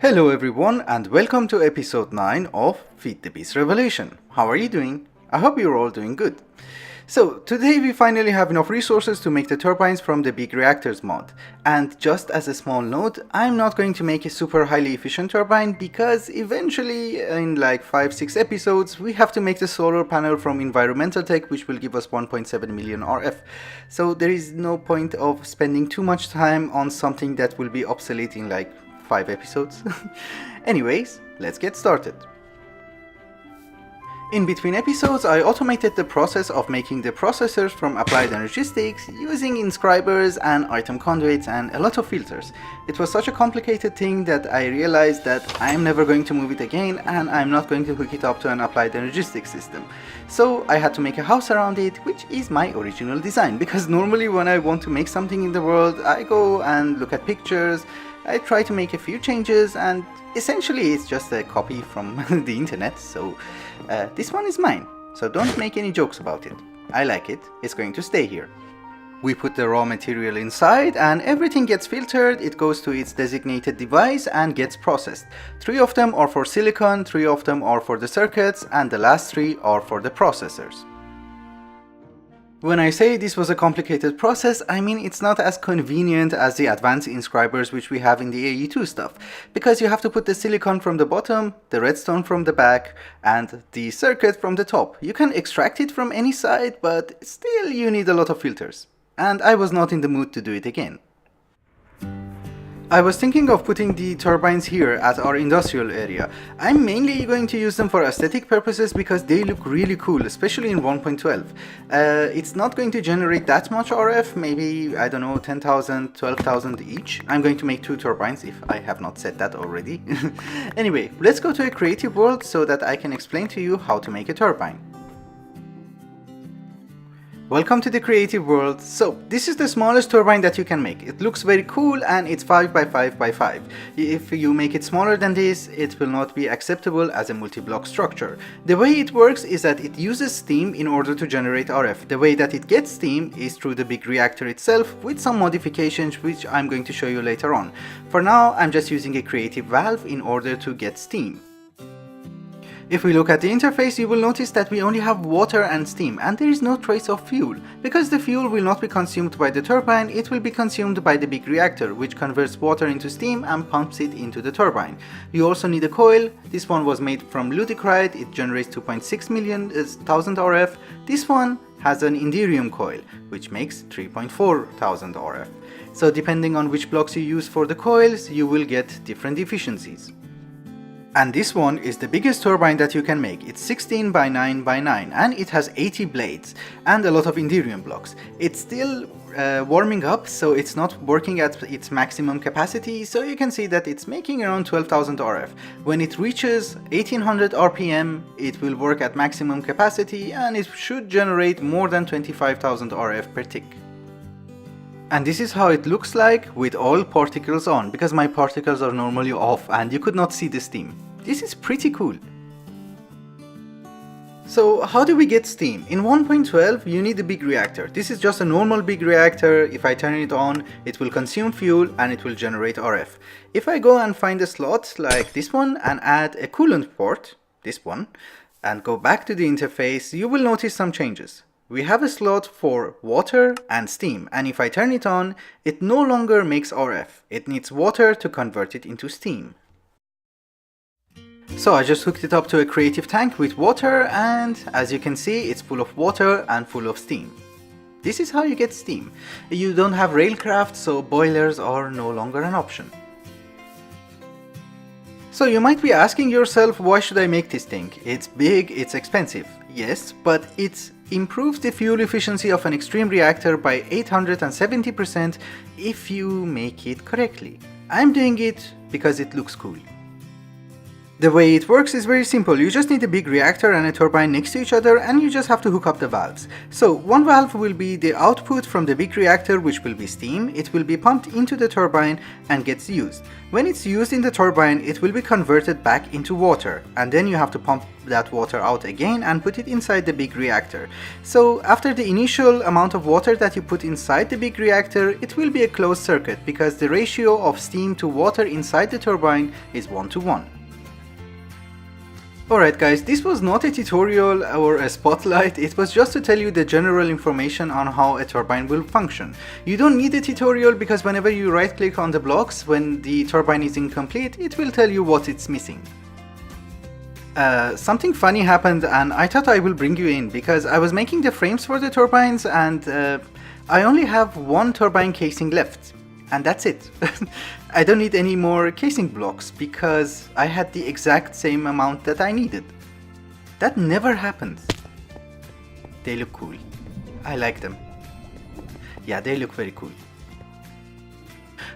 Hello everyone and welcome to episode 9 of FTB Revelation. How are you doing? I hope you're all doing good. So today we finally have enough resources to make the turbines from the BigReactors mod. And just as a small note, I'm not going to make a super highly efficient turbine because eventually in like 5-6 episodes we have to make the solar panel from environmental tech, which will give us 1.7 million RF. So there is no point of spending too much time on something that will be obsolete in like 5 episodes. Anyways, let's get started. In between episodes, I automated the process of making the processors from applied energistics using inscribers and item conduits and a lot of filters. It was such a complicated thing that I realized that I'm never going to move it again and I'm not going to hook it up to an applied energistics system. So I had to make a house around it, which is my original design, because normally when I want to make something in the world, I go and look at pictures, I try to make a few changes, and essentially it's just a copy from the internet, so this one is mine, so don't make any jokes about it. I like it, it's going to stay here. We put the raw material inside and everything gets filtered, it goes to its designated device and gets processed. 3 of them are for silicon, 3 of them are for the circuits, and the last 3 are for the processors. When I say this was a complicated process, I mean it's not as convenient as the advanced inscribers which we have in the AE2 stuff, because you have to put the silicon from the bottom, the redstone from the back, and the circuit from the top. You can extract it from any side, but still you need a lot of filters. And I was not in the mood to do it again. I was thinking of putting the turbines here at our industrial area. I'm mainly going to use them for aesthetic purposes because they look really cool, especially in 1.12. It's not going to generate that much RF, maybe, I don't know, 10,000, 12,000 each. I'm going to make 2 turbines if I have not said that already. Anyway, let's go to a creative world so that I can explain to you how to make a turbine. Welcome to the creative world. So this is the smallest turbine that you can make. It looks very cool and it's 5 by 5 by 5. If you make it smaller than this, it will not be acceptable as a multi-block structure. The way it works is that it uses steam in order to generate RF. The way that it gets steam is through the big reactor itself with some modifications which I'm going to show you later on. For now, I'm just using a creative valve in order to get steam. If we look at the interface, you will notice that we only have water and steam, and there is no trace of fuel. Because the fuel will not be consumed by the turbine, it will be consumed by the big reactor, which converts water into steam and pumps it into the turbine. You also need a coil. This one was made from ludicrite, it generates 2.6 million thousand RF. This one has an inderium coil, which makes 3.4 thousand RF. So depending on which blocks you use for the coils, you will get different efficiencies. And this one is the biggest turbine that you can make. It's 16 by 9 by 9 and it has 80 blades and a lot of inderium blocks. It's still warming up, so it's not working at its maximum capacity, so you can see that it's making around 12,000 RF. When it reaches 1800 RPM, it will work at maximum capacity and it should generate more than 25,000 RF per tick. And this is how it looks like with all particles on, because my particles are normally off and you could not see the steam. This is pretty cool. So how do we get steam? In 1.12 you need a big reactor. This is just a normal big reactor. If I turn it on, it will consume fuel and it will generate RF. If I go and find a slot like this one and add a coolant port, this one, and go back to the interface, you will notice some changes. We have a slot for water and steam, and if I turn it on, it no longer makes RF. It needs water to convert it into steam. So I just hooked it up to a creative tank with water, and as you can see, it's full of water and full of steam. This is how you get steam. You don't have railcraft, so boilers are no longer an option. So you might be asking yourself, why should I make this thing? It's big, it's expensive. Yes, but it improves the fuel efficiency of an extreme reactor by 870% if you make it correctly. I'm doing it because it looks cool. The way it works is very simple. You just need a big reactor and a turbine next to each other, and you just have to hook up the valves. So one valve will be the output from the big reactor, which will be steam. It will be pumped into the turbine and gets used. When it's used in the turbine, it will be converted back into water, and then you have to pump that water out again and put it inside the big reactor. So after the initial amount of water that you put inside the big reactor, it will be a closed circuit because the ratio of steam to water inside the turbine is 1:1. Alright guys, this was not a tutorial or a spotlight, it was just to tell you the general information on how a turbine will function. You don't need a tutorial because whenever you right click on the blocks when the turbine is incomplete, it will tell you what it's missing. Something funny happened and I thought I will bring you in because I was making the frames for the turbines and I only have one turbine casing left. And that's it. I don't need any more casing blocks because I had the exact same amount that I needed. That never happens. They look cool. I like them. Yeah, they look very cool.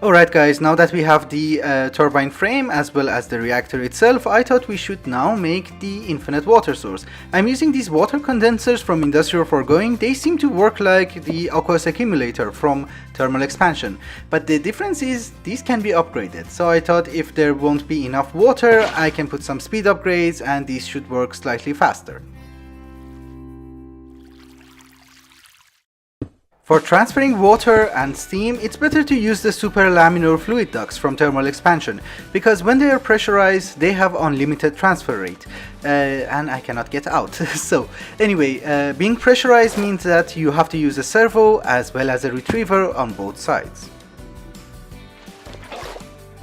Alright guys, now that we have the turbine frame as well as the reactor itself, I thought we should now make the infinite water source. I'm using these water condensers from Industrial Foregoing. They seem to work like the aqueous accumulator from thermal expansion, but the difference is these can be upgraded. So I thought if there won't be enough water, I can put some speed upgrades and these should work slightly faster. For transferring water and steam, it's better to use the superlaminar fluid ducts from thermal expansion, because when they are pressurized, they have unlimited transfer rate, and I cannot get out. So anyway, being pressurized means that you have to use a servo as well as a retriever on both sides.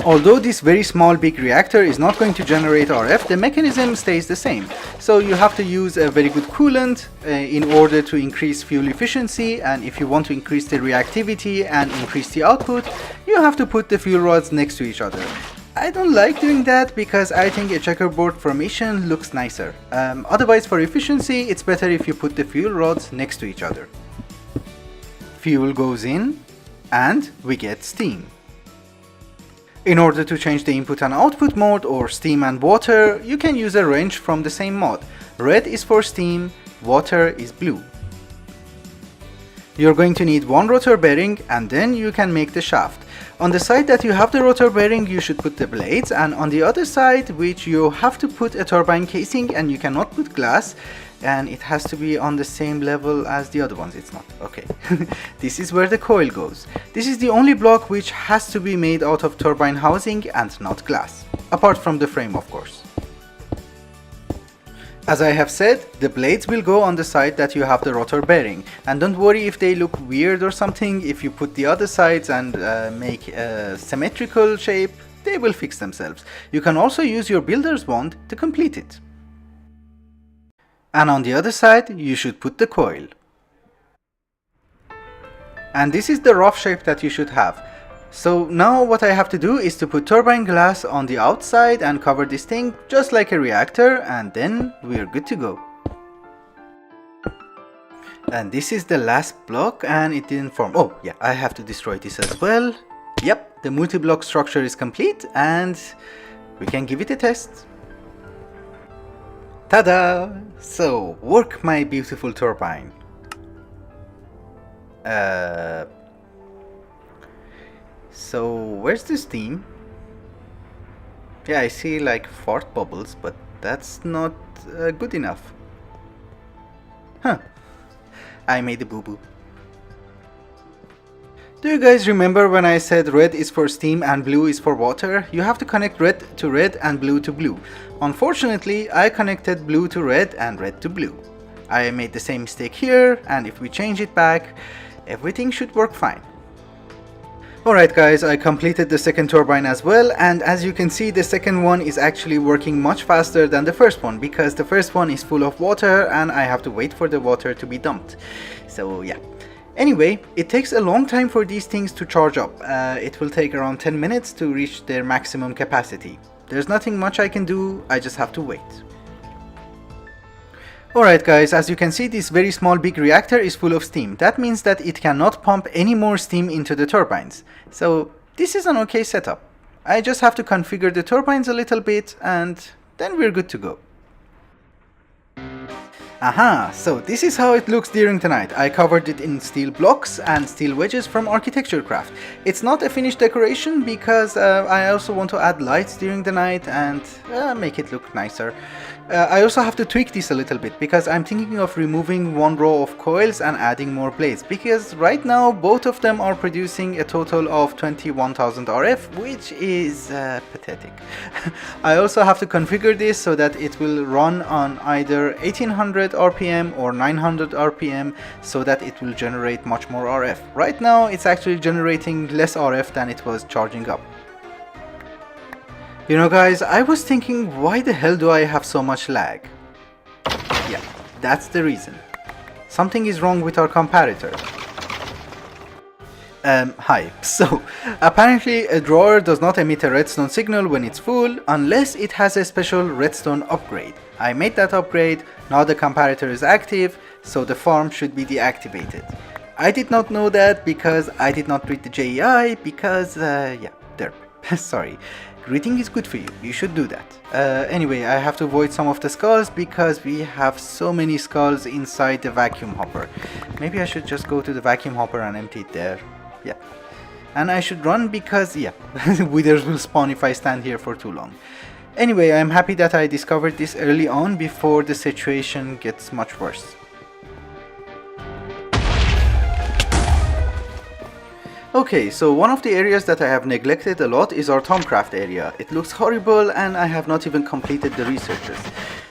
Although this very small big reactor is not going to generate RF, the mechanism stays the same. So you have to use a very good coolant in order to increase fuel efficiency, and if you want to increase the reactivity and increase the output, you have to put the fuel rods next to each other. I don't like doing that because I think a checkerboard formation looks nicer. Otherwise, for efficiency, it's better if you put the fuel rods next to each other. Fuel goes in and we get steam. In order to change the input and output mode or steam and water, you can use a wrench from the same mod. Red is for steam, water is blue. You're going to need one rotor bearing and then you can make the shaft. On the side that you have the rotor bearing, you should put the blades, and on the other side, which you have to put a turbine casing, and you cannot put glass, and it has to be on the same level as the other ones. It's not. Okay. This is where the coil goes. This is the only block which has to be made out of turbine housing and not glass. Apart from the frame, of course. As I have said, the blades will go on the side that you have the rotor bearing, and don't worry if they look weird or something. If you put the other sides and make a symmetrical shape, they will fix themselves. You can also use your builder's wand to complete it. And on the other side, you should put the coil. And this is the rough shape that you should have. So now what I have to do is to put turbine glass on the outside and cover this thing just like a reactor, and then we're good to go. And this is the last block and it didn't form. Oh yeah, I have to destroy this as well. Yep, the multi-block structure is complete and we can give it a test. Ta-da! So, work my beautiful turbine. So, where's the steam? Yeah, I see like fart bubbles, but that's not good enough. Huh. I made a boo-boo. Do you guys remember when I said red is for steam and blue is for water? You have to connect red to red and blue to blue. Unfortunately, I connected blue to red and red to blue. I made the same mistake here, and if we change it back, everything should work fine. Alright guys, I completed the second turbine as well, and as you can see, the second one is actually working much faster than the first one, because the first one is full of water and I have to wait for the water to be dumped. So yeah. Anyway, it takes a long time for these things to charge up. It will take around 10 minutes to reach their maximum capacity. There's nothing much I can do, I just have to wait. Alright guys, as you can see, this very small big reactor is full of steam. That means that it cannot pump any more steam into the turbines. So this is an okay setup. I just have to configure the turbines a little bit and then we're good to go. Aha, so this is how it looks during the night. I covered it in steel blocks and steel wedges from Architecture Craft. It's not a finished decoration because I also want to add lights during the night and make it look nicer. I also have to tweak this a little bit because I'm thinking of removing one row of coils and adding more blades, because right now both of them are producing a total of 21,000 RF, which is pathetic. I also have to configure this so that it will run on either 1800 RPM or 900 RPM so that it will generate much more RF. Right now it's actually generating less RF than it was charging up. You know guys, I was thinking, why the hell do I have so much lag? Yeah, that's the reason. Something is wrong with our comparator. Hi. So, apparently a drawer does not emit a redstone signal when it's full unless it has a special redstone upgrade. I made that upgrade, now the comparator is active, so the farm should be deactivated. I did not know that because I did not read the JEI because, yeah, there. Sorry. Reading is good for you, you should do that. Anyway, I have to avoid some of the skulls because we have so many skulls inside the vacuum hopper. Maybe I should just go to the vacuum hopper and empty it there. Yeah. And I should run because, yeah, withers will spawn if I stand here for too long. Anyway, I'm happy that I discovered this early on before the situation gets much worse. Okay, so one of the areas that I have neglected a lot is our Thaumcraft area. It looks horrible and I have not even completed the researches.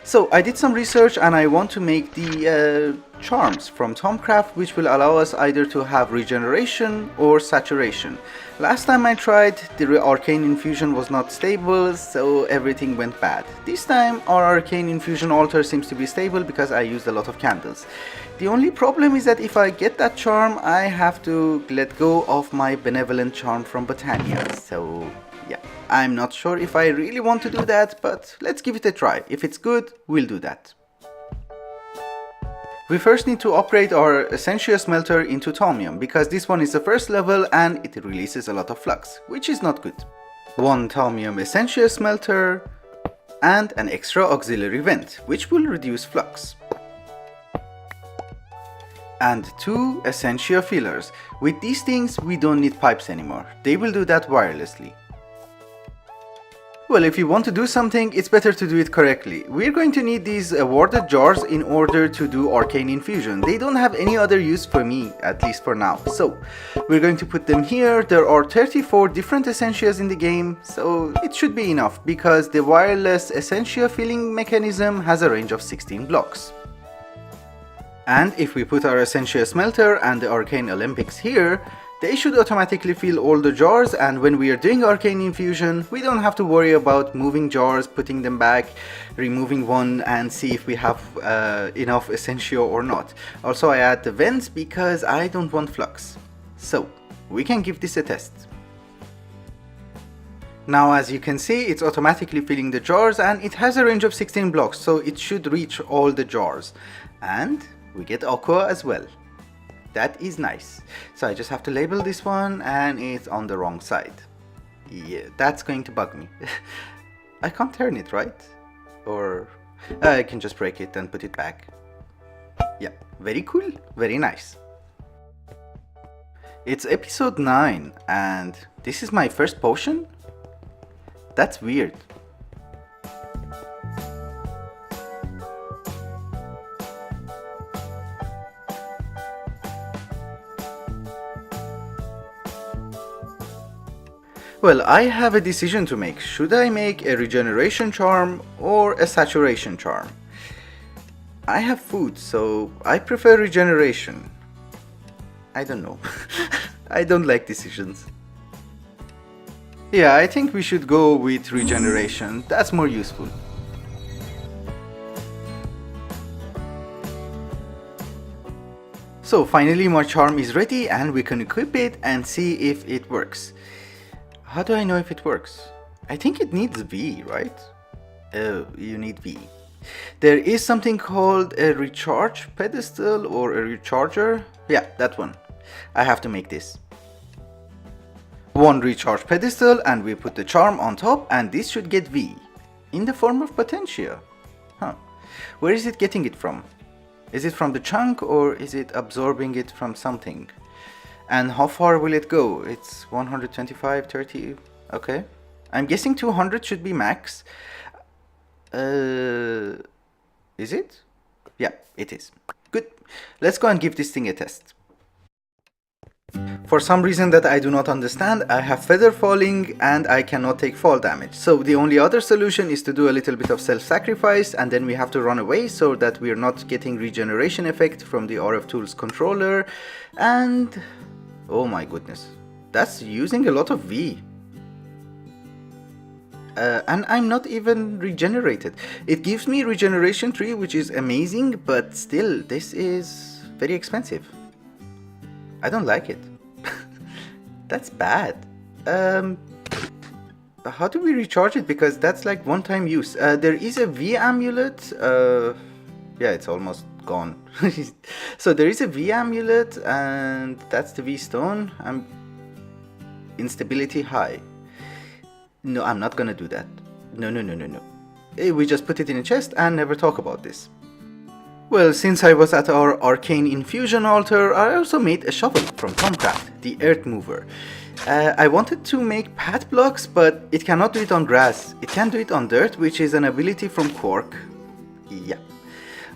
So I did some research and I want to make the charms from Thaumcraft, which will allow us either to have regeneration or saturation. Last time I tried, the Arcane Infusion was not stable, so everything went bad. This time our Arcane Infusion altar seems to be stable because I used a lot of candles. The only problem is that if I get that charm, I have to let go of my benevolent charm from Botania. So yeah, I'm not sure if I really want to do that, but let's give it a try. If it's good, we'll do that. We first need to upgrade our essentia smelter into Thaumium, because this one is the first level and it releases a lot of flux, which is not good. One Thaumium essentia smelter and an extra auxiliary vent, which will reduce flux. And 2 essentia fillers. With these things we don't need pipes anymore, they will do that wirelessly. Well, if you want to do something, it's better to do it correctly. We're going to need these awarded jars in order to do Arcane Infusion. They don't have any other use for me, at least for now. So, we're going to put them here. There are 34 different essentias in the game, so it should be enough, because the wireless essentia filling mechanism has a range of 16 blocks. And if we put our essentia smelter and the Arcane Olympics here, they should automatically fill all the jars, and when we are doing Arcane Infusion, we don't have to worry about moving jars, putting them back, removing one and see if we have enough essentia or not. Also, I add the vents because I don't want flux. So, we can give this a test. Now, as you can see, it's automatically filling the jars and it has a range of 16 blocks, so it should reach all the jars. And we get aqua as well. That is nice. So I just have to label this one and it's on the wrong side. Yeah, that's going to bug me. I can't turn it, right? Or I can just break it and put it back. Yeah, very cool, very nice. It's episode 9 and this is my first potion? That's weird. Well, I have a decision to make. Should I make a regeneration charm or a saturation charm? I have food, so I prefer regeneration. I don't know. I don't like decisions. Yeah, I think we should go with regeneration. That's more useful. So finally my charm is ready and we can equip it and see if it works. How do I know if it works? I think it needs V, right? Oh, you need V. There is something called a recharge pedestal or a recharger. Yeah, that one. I have to make this. One recharge pedestal and we put the charm on top and this should get V. In the form of potentia. Huh. Where is it getting it from? Is it from the chunk or is it absorbing it from something? And how far will it go? It's 125, 30, okay. I'm guessing 200 should be max. Is it? Yeah, it is. Good. Let's go and give this thing a test. For some reason that I do not understand, I have feather falling and I cannot take fall damage. So the only other solution is to do a little bit of self-sacrifice, and then we have to run away so that we are not getting regeneration effect from the RF Tools controller. And oh my goodness, that's using a lot of V. And I'm not even regenerated. It gives me regeneration 3, which is amazing, but still, this is very expensive. I don't like it. That's bad. How do we recharge it? Because that's like one-time use. There is a V amulet. Yeah, it's almost gone. So there is a V amulet, and that's the V stone. Instability high. No, I'm not gonna do that. No. We just put it in a chest and never talk about this. Well, since I was at our Arcane Infusion altar, I also made a shovel from Thaumcraft, the earth mover. I wanted to make path blocks, but it cannot do it on grass. It can do it on dirt, which is an ability from Quark. Yeah.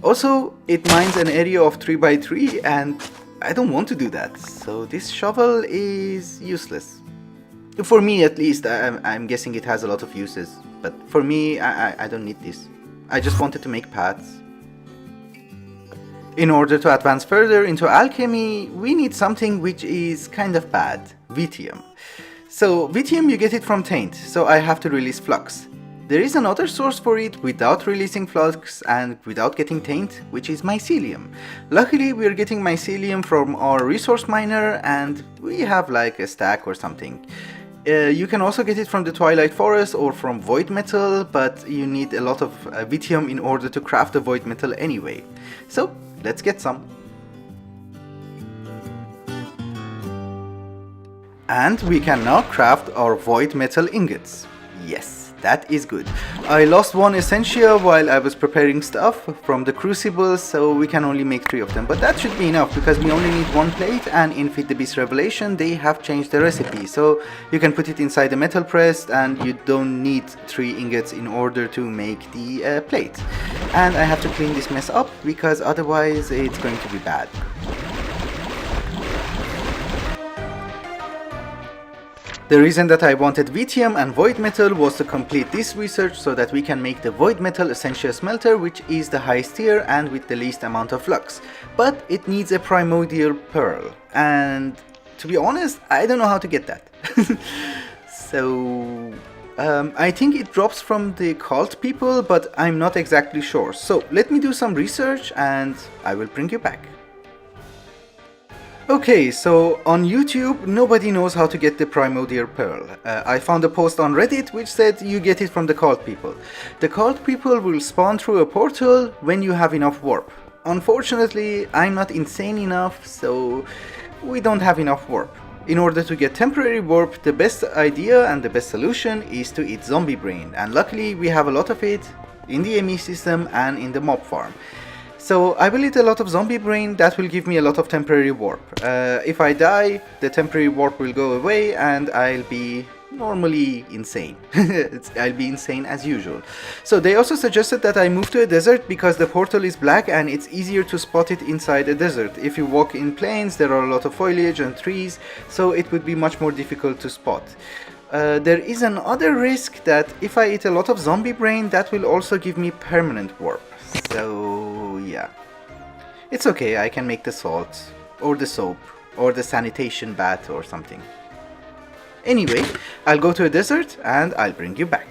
Also, it mines an area of 3x3, and I don't want to do that. So this shovel is useless. For me, at least. I'm guessing it has a lot of uses. But for me, I don't need this. I just wanted to make paths. In order to advance further into alchemy, we need something which is kind of bad, Vitium. So Vitium, you get it from taint, so I have to release flux. There is another source for it without releasing flux and without getting taint, which is mycelium. Luckily, we are getting mycelium from our resource miner, and we have like a stack or something. You can also get it from the Twilight Forest or from void metal, but you need a lot of Vitium in order to craft the void metal anyway. So let's get some. And we can now craft our void metal ingots. Yes, that is good. I lost one essentia while I was preparing stuff from the crucible, so we can only make 3 of them. But that should be enough because we only need 1 plate, and in FTB Revelation they have changed the recipe. So you can put it inside the metal press and you don't need 3 ingots in order to make the plate. And I have to clean this mess up because otherwise it's going to be bad. The reason that I wanted Vitium and void metal was to complete this research so that we can make the void metal essentia smelter, which is the highest tier and with the least amount of flux. But it needs a primordial pearl, and to be honest, I don't know how to get that. So I think it drops from the cult people, but I'm not exactly sure. So let me do some research and I will bring you back. Okay, so on YouTube, nobody knows how to get the primordial pearl. I found a post on Reddit which said you get it from the cult people. The cult people will spawn through a portal when you have enough warp. Unfortunately, I'm not insane enough, so we don't have enough warp. In order to get temporary warp, the best idea and the best solution is to eat zombie brain, and luckily we have a lot of it in the ME system and in the mob farm. So I will eat a lot of zombie brain, that will give me a lot of temporary warp. If I die, the temporary warp will go away and I'll be normally insane. I'll be insane as usual. So they also suggested that I move to a desert because the portal is black and it's easier to spot it inside a desert. If you walk in plains, there are a lot of foliage and trees, so it would be much more difficult to spot. There is another risk that if I eat a lot of zombie brain, that will also give me permanent warp. So yeah, it's okay, I can make the salt, or the soap, or the sanitation bath or something. Anyway, I'll go to a desert and I'll bring you back.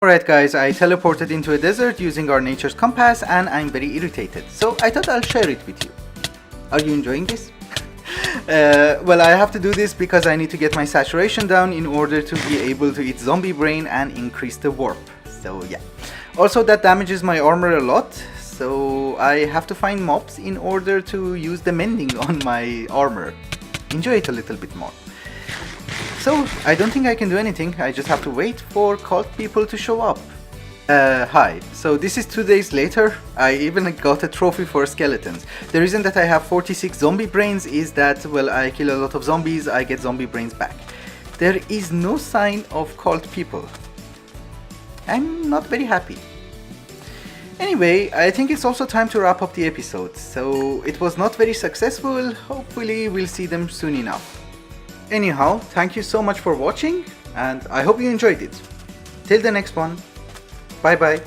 Alright guys, I teleported into a desert using our nature's compass and I'm very irritated, so I thought I'll share it with you. Are you enjoying this? Well, I have to do this because I need to get my saturation down in order to be able to eat zombie brain and increase the warp, so yeah. Also, that damages my armor a lot, so I have to find mobs in order to use the mending on my armor. Enjoy it a little bit more. So, I don't think I can do anything, I just have to wait for cult people to show up. Hi. So this is 2 days later. I even got a trophy for skeletons. The reason that I have 46 zombie brains is that, well, I kill a lot of zombies, I get zombie brains back. There is no sign of cult people. I'm not very happy. Anyway, I think it's also time to wrap up the episode. So it was not very successful. Hopefully we'll see them soon enough. Anyhow, thank you so much for watching, and I hope you enjoyed it. Till the next one. Bye bye.